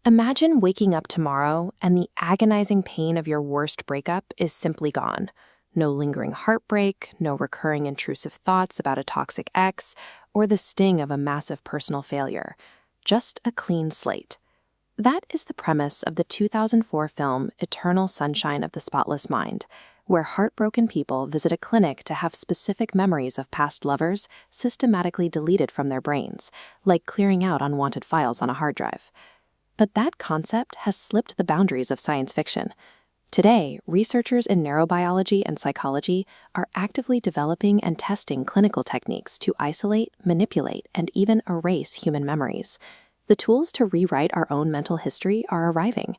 Imagine waking up tomorrow and the agonizing pain of your worst breakup is simply gone. No lingering heartbreak, no recurring intrusive thoughts about a toxic ex, or the sting of a massive personal failure. Just a clean slate. That is the premise of the 2004 film Eternal Sunshine of the Spotless Mind, where heartbroken people visit a clinic to have specific memories of past lovers systematically deleted from their brains, like clearing out unwanted files on a hard drive. But that concept has slipped the boundaries of science fiction. Today, researchers in neurobiology and psychology are actively developing and testing clinical techniques to isolate, manipulate, and even erase human memories. The tools to rewrite our own mental history are arriving.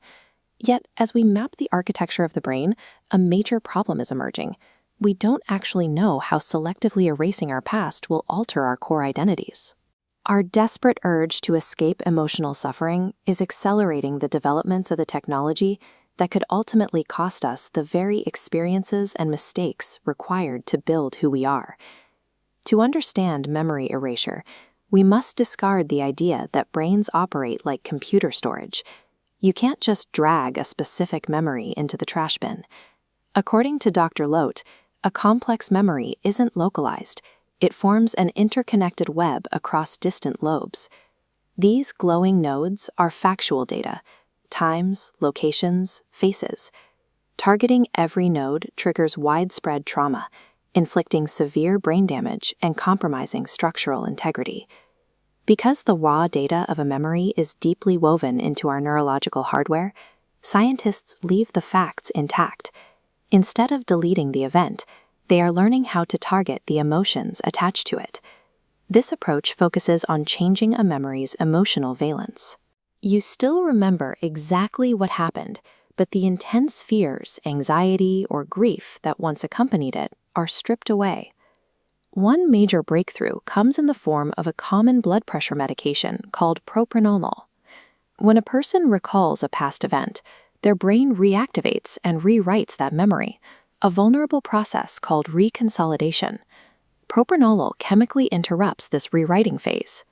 Yet, as we map the architecture of the brain, a major problem is emerging. We don't actually know how selectively erasing our past will alter our core identities. Our desperate urge to escape emotional suffering is accelerating the developments of the technology that could ultimately cost us the very experiences and mistakes required to build who we are. To understand memory erasure, we must discard the idea that brains operate like computer storage. You can't just drag a specific memory into the trash bin. According to Dr. Lote, a complex memory isn't localized. It forms an interconnected web across distant lobes. These glowing nodes are factual data, times, locations, faces. Targeting every node triggers widespread trauma, inflicting severe brain damage and compromising structural integrity. Because the raw data of a memory is deeply woven into our neurological hardware, scientists leave the facts intact. Instead of deleting the event, they are learning how to target the emotions attached to it. This approach focuses on changing a memory's emotional valence. You still remember exactly what happened, but the intense fears, anxiety, or grief that once accompanied it are stripped away. One major breakthrough comes in the form of a common blood pressure medication called propranolol. When a person recalls a past event, their brain reactivates and rewrites that memory, a vulnerable process called reconsolidation. Propranolol chemically interrupts this rewriting phase.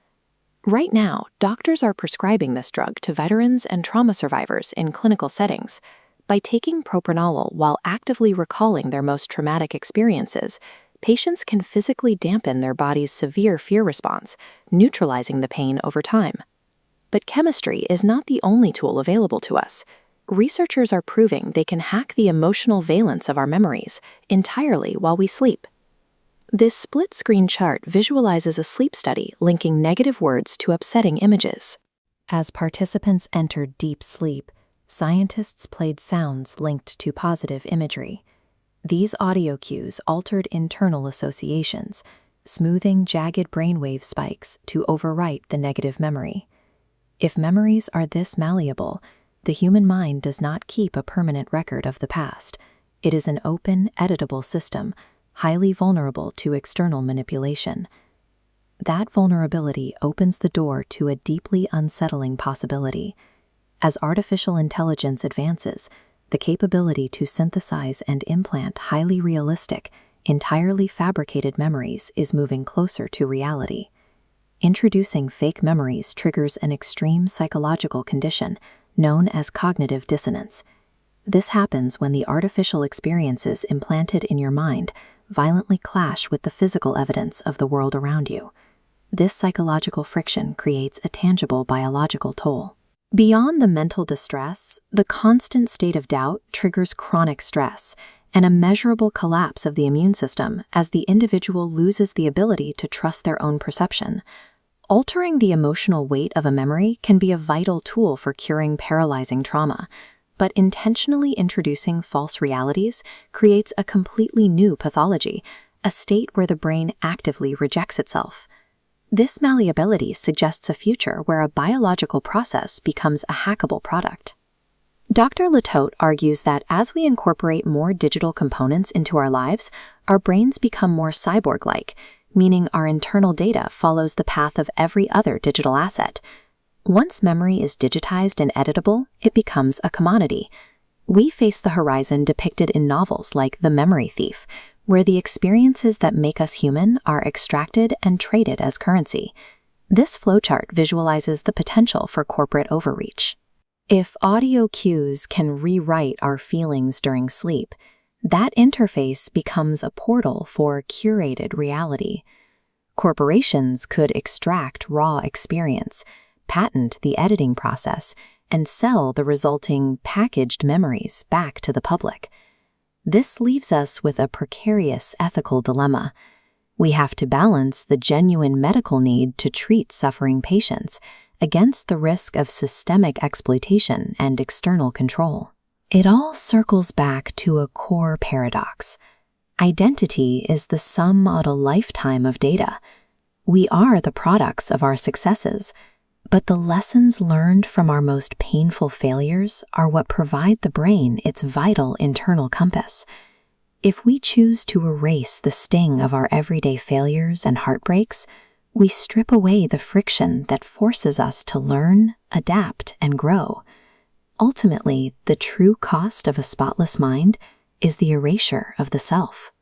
Right now, doctors are prescribing this drug to veterans and trauma survivors in clinical settings. By taking propranolol while actively recalling their most traumatic experiences, patients can physically dampen their body's severe fear response, neutralizing the pain over time. But chemistry is not the only tool available to us. Researchers are proving they can hack the emotional valence of our memories entirely while we sleep. This split-screen chart visualizes a sleep study linking negative words to upsetting images. As participants entered deep sleep, scientists played sounds linked to positive imagery. These audio cues altered internal associations, smoothing jagged brainwave spikes to overwrite the negative memory. If memories are this malleable, the human mind does not keep a permanent record of the past. It is an open, editable system, highly vulnerable to external manipulation. That vulnerability opens the door to a deeply unsettling possibility. As artificial intelligence advances, the capability to synthesize and implant highly realistic, entirely fabricated memories is moving closer to reality. Introducing fake memories triggers an extreme psychological condition known as cognitive dissonance. This happens when the artificial experiences implanted in your mind violently clash with the physical evidence of the world around you. This psychological friction creates a tangible biological toll. Beyond the mental distress, the constant state of doubt triggers chronic stress and a measurable collapse of the immune system as the individual loses the ability to trust their own perception. Altering the emotional weight of a memory can be a vital tool for curing paralyzing trauma, but intentionally introducing false realities creates a completely new pathology, a state where the brain actively rejects itself. This malleability suggests a future where a biological process becomes a hackable product. Dr. Latote argues that as we incorporate more digital components into our lives, our brains become more cyborg-like, meaning our internal data follows the path of every other digital asset. Once memory is digitized and editable, it becomes a commodity. We face the horizon depicted in novels like The Memory Thief, where the experiences that make us human are extracted and traded as currency. This flowchart visualizes the potential for corporate overreach. If audio cues can rewrite our feelings during sleep, that interface becomes a portal for curated reality. Corporations could extract raw experience, patent the editing process, and sell the resulting packaged memories back to the public. This leaves us with a precarious ethical dilemma. We have to balance the genuine medical need to treat suffering patients against the risk of systemic exploitation and external control. It all circles back to a core paradox. Identity is the sum of a lifetime of data. We are the products of our successes, but the lessons learned from our most painful failures are what provide the brain its vital internal compass. If we choose to erase the sting of our everyday failures and heartbreaks, we strip away the friction that forces us to learn, adapt, and grow. Ultimately, the true cost of a spotless mind is the erasure of the self.